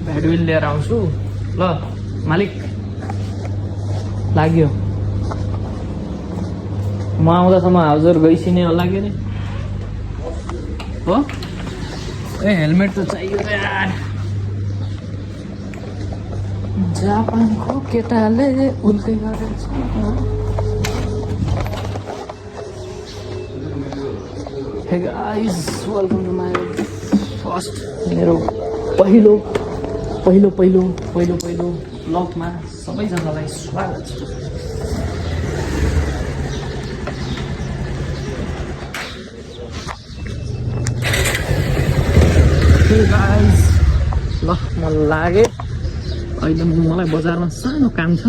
भ्याडविल लिएर आउँछु ल मालिक लाग्यो म आउँदासम्म हजुर गइसिने होला के अरे हो ए हेलमेट त चाहियो यार जापानको केटाले उल्कै गरेछ hey guys welcome to my first मेरो पहिलो ब्लगमा सबैजनालाई स्वागत छ हे गाइस ल म लागे अहिले मलाई बजारमा सानो काम छ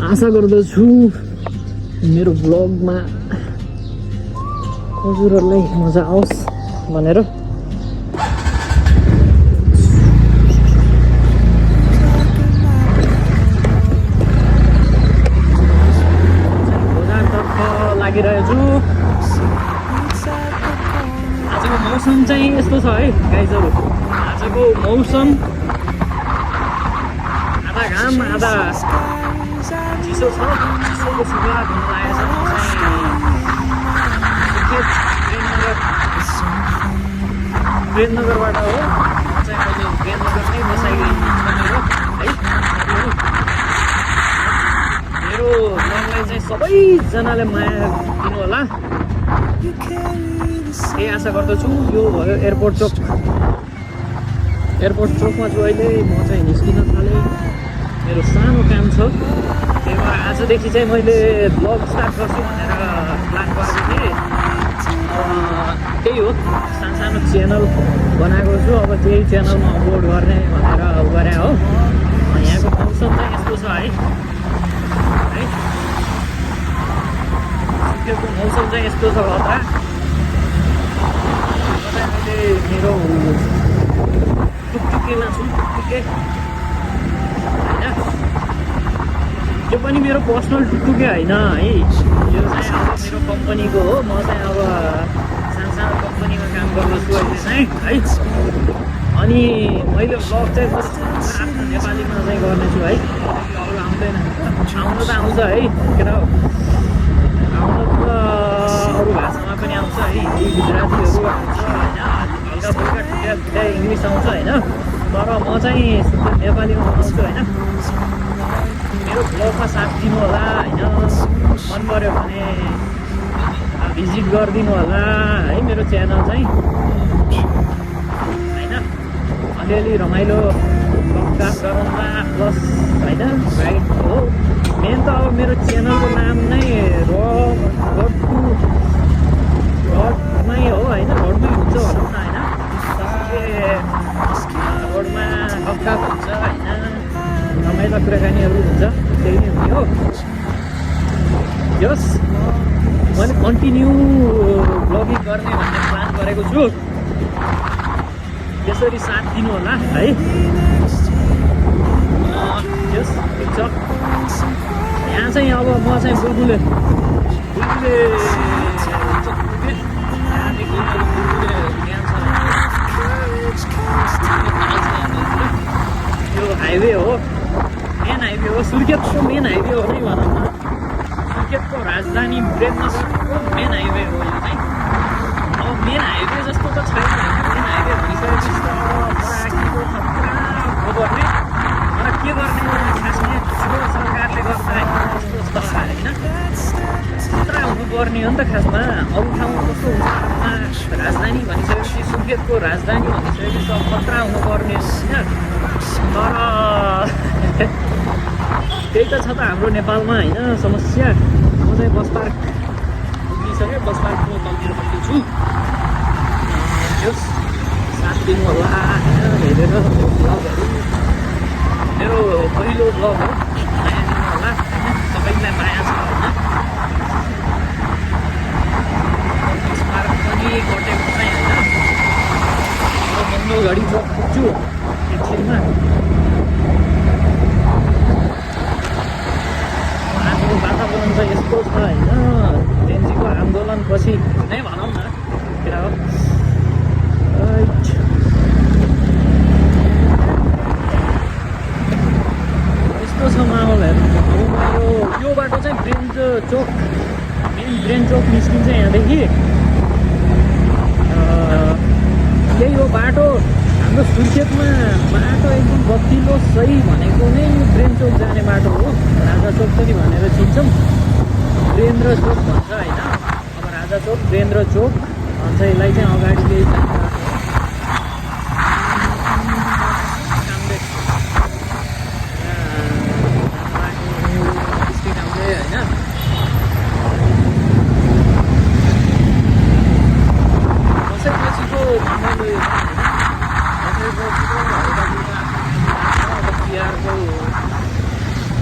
आशा गर्दछु मेरो ब्लगमा हजुरहरूलाई मजा आओस् भनेर बजारतर्फ लागिरहेछु आजको मौसम चाहिँ यस्तो छ है गाइजहरू आजको मौसम आधा घाम आधा चिसो छ चिसोको सुरुवात हुन लागेको छ प्रेमनगरबाट हो चाहिँ मैले प्रेमनगर नै बसाइदिनु है मेरो ब्लगलाई चाहिँ सबैजनाले माया दिनु होला यही आशा गर्दछु यो भयो एयरपोर्ट चोकमा छु अहिले म चाहिँ निस्किन थालेँ मेरो सानो काम छ त्यही भएर आजदेखि चाहिँ मैले ब्लग स्टार्ट गर्छु भनेर प्लान गरेको थिएँ त्यही हो सानो च्यानल बनाएको छु अब त्यही च्यानलमा अपलोड गर्ने भनेर गरे हो यहाँको मौसम चाहिँ यस्तो छ है सुकेको मौसम चाहिँ यस्तो छ खतरा अहिले मेरो टुकटुकेमा छु टुकटुके होइन यो पनि मेरो पर्सनल टुकटुके होइन है यो चाहिँ अब मेरो कम्पनीको हो म चाहिँ अब सानो कम्पनीमा काम गर्दछु अहिले चाहिँ है अनि मैले ब्लग चाहिँ आफ्नो नेपालीमा चाहिँ गर्नेछु है अरू आउँदैन आउनु त आउँछ है केटा हो आउनु त अरू भाषामा पनि आउँछ है हिन्दी गुजरातीहरू आउँछ होइन हल्का फुल्का ठुटा इङ्ग्लिस आउँछ होइन तर म चाहिँ नेपालीमा बनाउँछु होइन मेरो ब्लगमा साथ दिनु होला होइन मन पऱ्यो भने भिजिट गरिदिनु होला है मेरो च्यानल चाहिँ होइन अलिअलि रमाइलो ब्लगकास्ट गरौँला प्लस होइन राइट हो मेन त अब मेरो च्यानलको नाम नै रोडमै हो होइन रोडमै हुन्छ भनौँ न होइन रोडमा गफ हुन्छ होइन रमाइलो कुराकानीहरू हुन्छ त्यही नै हुने हो यस मैले कन्टिन्यू ब्लगिङ गर्ने भन्ने प्लान गरेको छु यसरी साथ दिनु होला है यस ठिक छ यहाँ चाहिँ अब म चाहिँ बुलबुले यो हाइवे हो मेन हाइवे हो सुर्खेतको मेन हाइवे हो नै भनौँ न सुर्खेतको राजधानी प्रेमनगरको मेन हाइवे हो यो चाहिँ अब मेन हाइवे जस्तो त छैन मेन हाइवे भनिसकेपछि त राखीको खतरा गर्ने तर के गर्ने खासमा सरकारले गर्दा यस्तो छ होइन खतरा हुनुपर्ने हो नि त खासमा अरू ठाउँमा कस्तो हुन्छ राजधानी भनिसकेपछि सुर्खेतको राजधानी भनिसकेपछि त खतरा हुनुपर्ने होइन तर त्यही त छ त हाम्रो नेपालमा होइन समस्या म चाहिँ बस पार्क पुगिसकेँ बस पार्कको तलतिरपट्टि छु यस साथ दिनु होला होइन हेरेर ब्लगहरू मेरो पहिलो ब्लग हो माया दिनु होला होइन सबैलाई माया छ होइन बस पार्क पनि कटेको चाहिँ होइन महँगो घडी पुग्छु एकछिनमा आजको वातावरण चाहिँ यस्तो छ होइन जेन्जीको आन्दोलनपछि नै भनौँ न यही हो बाटो हाम्रो सुर्खेतमा बाटो एकदम गतिलो सही भनेको नै यो ब्रेन चोक जाने बाटो हो। राजा चोक पनि भनेर चिन्छौँ, ब्रेन्द्र चोक भन्छ होइन। अब राजा चोक ब्रेन्द्र चोक भन्छ यसलाई चाहिँ। अगाडि केही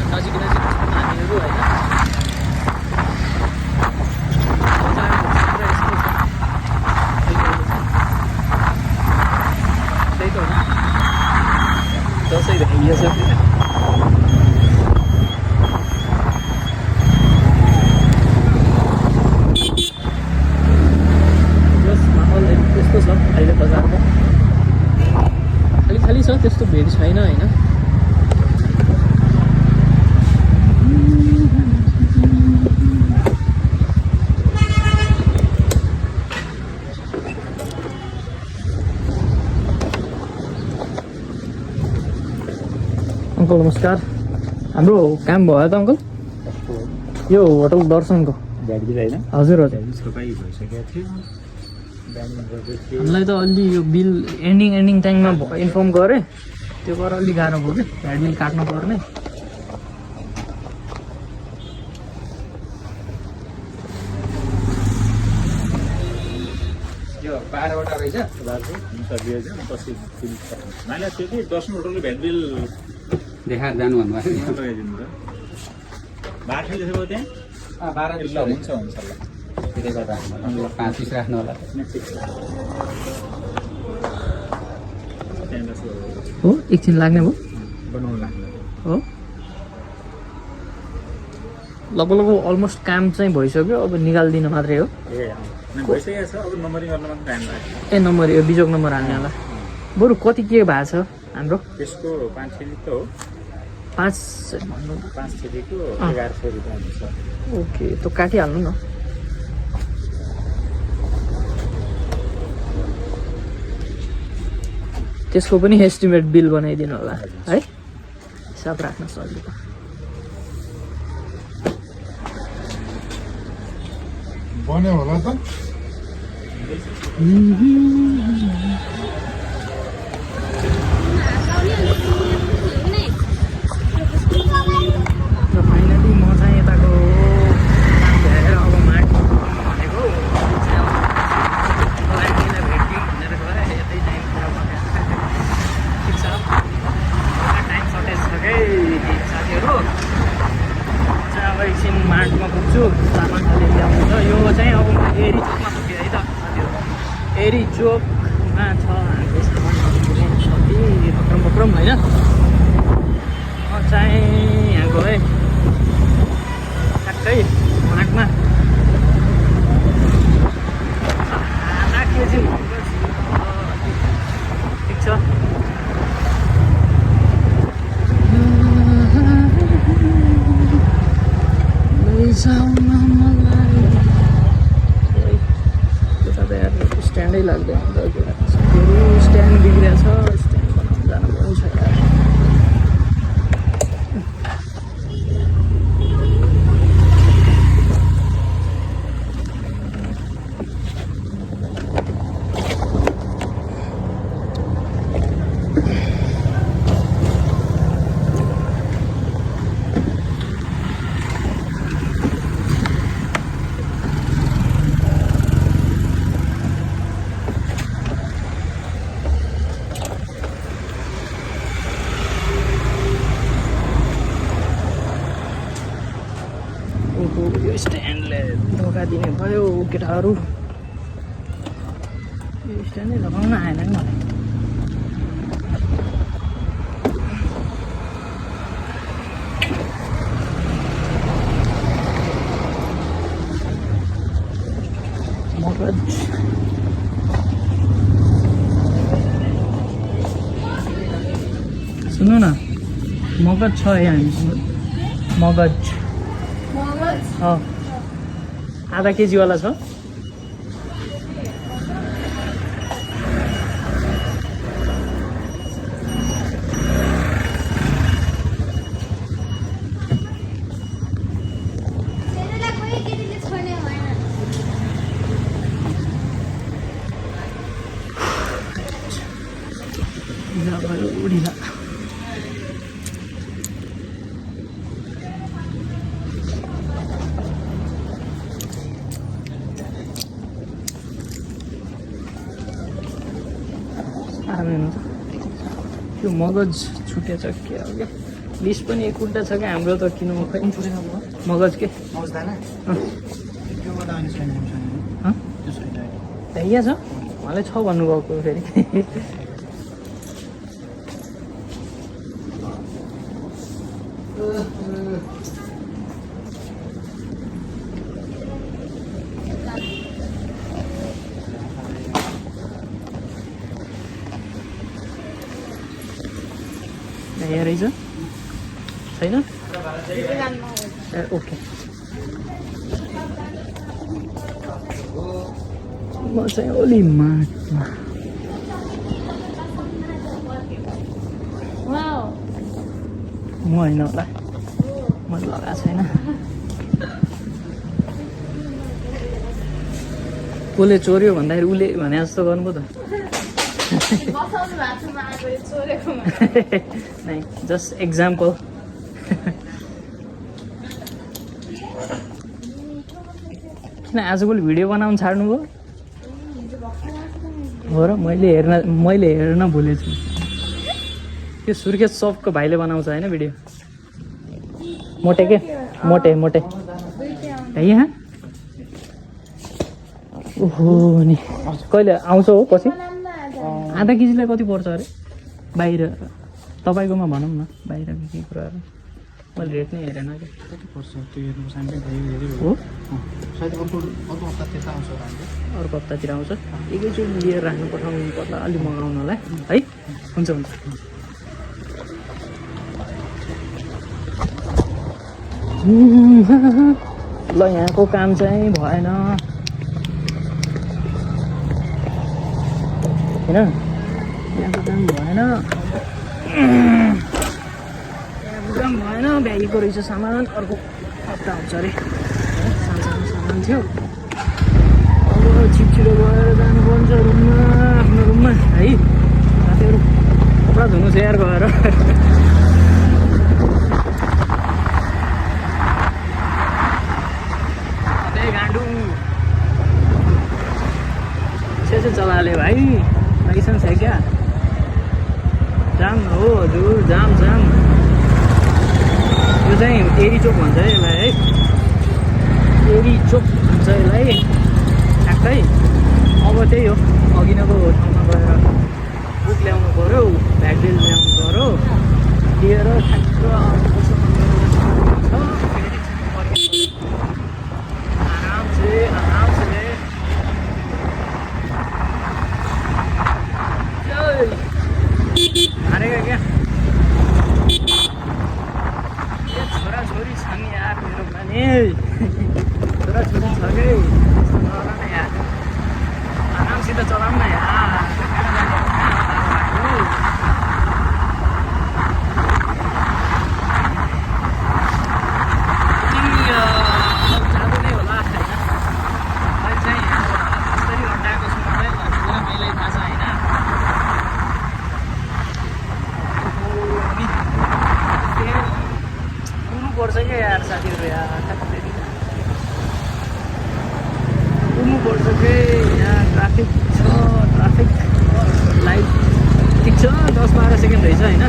नजिक नजिक नानीहरू होइन त्यही त हो दसैँ भइएछ। माहौल त्यस्तो छ अहिले बजारमा, खाली खाली छ, त्यस्तो भिड छैन होइन। अङ्कल नमस्कार, हाम्रो काम भयो त अङ्कल? यो होटल दर्शनको हजुर हजुर। हामीलाई त अलि यो बिल एन्डिङ टाइममा इन्फर्म गरेँ, त्यो भएर अलिक गाह्रो भयो कि भ्याट बिल काट्नु पर्ने। यो 12वटा रहेछ देखाएर जानु भन्नुभएको थियो। 12 हुन्छ हुन्छ ल, त्यसले गर्दा 5 पिस राख्नु होला हो। एकछिन लाग्ने भयो हो। लगभग अलमोस्ट काम चाहिँ भइसक्यो, अब निकालिदिनु मात्रै हो। ए नम्बर यो बिजोग नम्बर हाल्नेवाला बरु कति के भएको छ हाम्रो त्यसको 5 केजी त हो, 5 केजीको 1100 रुपियाँ हुन्छ। ओके त्यो काटिहाल्नु न। त्यसको पनि एस्टिमेट बिल बनाइदिनु होला है, हिसाब राख्न सजिलो। बन्यो होला त। फाइनली म चाहिँ यताको काम भ्याएर अब माट भनेको भेट्यौँ भनेर गएर यतै टाइम पुरा भयो। ठिक छ, टाइम सर्टेज छ कि साथीहरू। चाहिँ अब एकछिन माटमा पुग्छु, सामान खाली ल्याउनु छ। यो चाहिँ अब एरी चोकमा पुगेँ है त साथीहरू, एरी चोकमा छ हाम्रो सामानहरू पुग्ने कति भक्रम भक्रम होइन। म चाहिँ यहाँ गएँ ठ्याक्कै माटमा आधा केजी ठिक छ। स्ट्यान्डै लाग्दैन, स्ट्यान्ड बिग्रिएको छ, स्ट्यान्ड बनाउनु जानु पर्ने छ यार। यो स्ट्यान्डले धोका दिने भयो केटाहरू। यो स्ट्यान्डै लगाउन आएन नि मलाई। मगज सुन्नु न, मगज छ है हामीसँग, मगज आधा केजीवाला छ। ढिला भयो ढिला। त्यो मगज छुटेछ के हो क्या लिस्ट पनि एक उल्टा छ क्या हाम्रो त किन खै मगज के यहाँ छ मलाई छ भन्नुभएको फेरि यहाँ रहेछ छैन ए ओके म चाहिँ ओली माटमा म होइन होला मैले लगाएको छैन कसले चोर्यो भन्दाखेरि उसले भने जस्तो गर्नुभयो त नहीं जस्ट एग्जाम्पल किन आजकल भिडियो बनाउनु छाड्नुभयो हो र मैले हेर्न भुलेछु त्यो सुर्खेत सबको भाइले बनाउँछ होइन भिडियो मोटे के मोटे मोटे यहाँ ओहो नि कहिले आउँछ हो पछि आधा केजीलाई कति पर्छ अरे बाहिर तपाईँकोमा भनौँ न बाहिर के कुराहरू मैले रेट नै हेरेन कि कति पर्छ त्यो हेर्नु साइडमै धेरै हो सायद अर्को हप्तातिर आउँछ होला अर्को हप्तातिर आउँछ एकैचोटि लिएर राख्नु पठाउनु पर्ला अलिक मगाउनलाई है हुन्छ हुन्छ ल यहाँको काम चाहिँ भएन होइन यहाँको काम भएन यहाँको काम भएन भ्याइएको रहेछ सामान अर्को हप्ता हुन्छ अरे सानो सामान थियो अब छिटो गएर जानुपर्छ रुममा आफ्नो रुममा है साथीहरू कपडा धुनु छ यार गएर से चला ले भाई लाइसेंस है क्या जाम हो हजुर जाम जाम यो चाहिँ एरी चोक भन्छ है यसलाई है एरी चोक भन्छ यसलाई ठ्याक्कै अब त्यही हो अघि नैको ठाउँमा गएर बुक ल्याउनु पऱ्यो भ्याकबिल ल्याउनु पऱ्यो लिएर ठ्याक्क आराम से हारेगा क्या छोरा छोरी छन् यार मेरो पनि छोरा छोरी छ कि त्यस्तो नगर न यार आरामसित चलाउँ न यार जाँदो नै होला होइन अहिले चाहिँ कसरी हटाएको छु मलाई पुरा मैलाई थाहा छ होइन पर्छ क्या यार साथीहरू यार कुर्नुपर्छ कि यहाँ ट्राफिक छ ट्राफिक लाइट ठिक छ 10-12 सेकेन्ड रहेछ होइन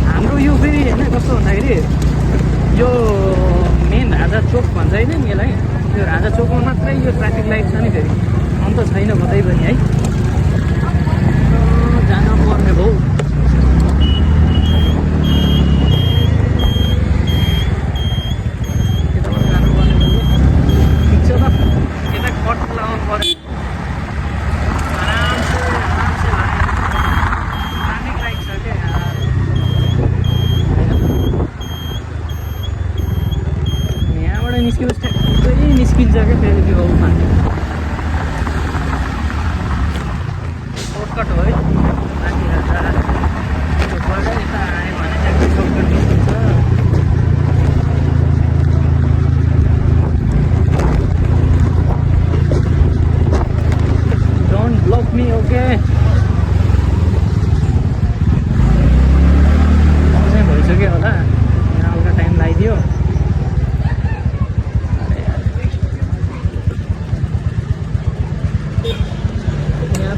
हाम्रो यो फेरि होइन कस्तो भन्दाखेरि यो मेन राजा चोक भन्छ होइन यसलाई यो राजा चोकमा मात्रै यो ट्राफिक लाइट छ नि फेरि अन्त छैन कतै पनि है जान पर्ने भयो निस्किन्छ क्या फेरि त्यो गाउँमा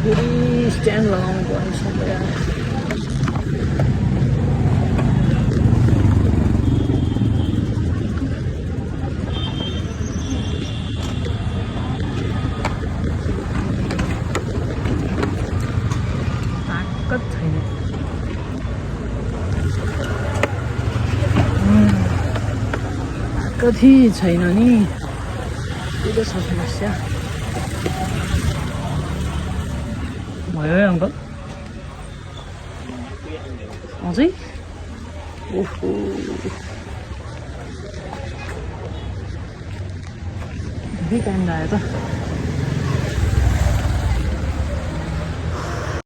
फेरि स्ट्यान्ड लगाउनु पर्ने छ यार। ताकत छैन। ताकत ही छैन नि, त्यो त छ समस्या। भयो है अङ्कल अझै? ओहो धेरै टाइम लाग्यो त।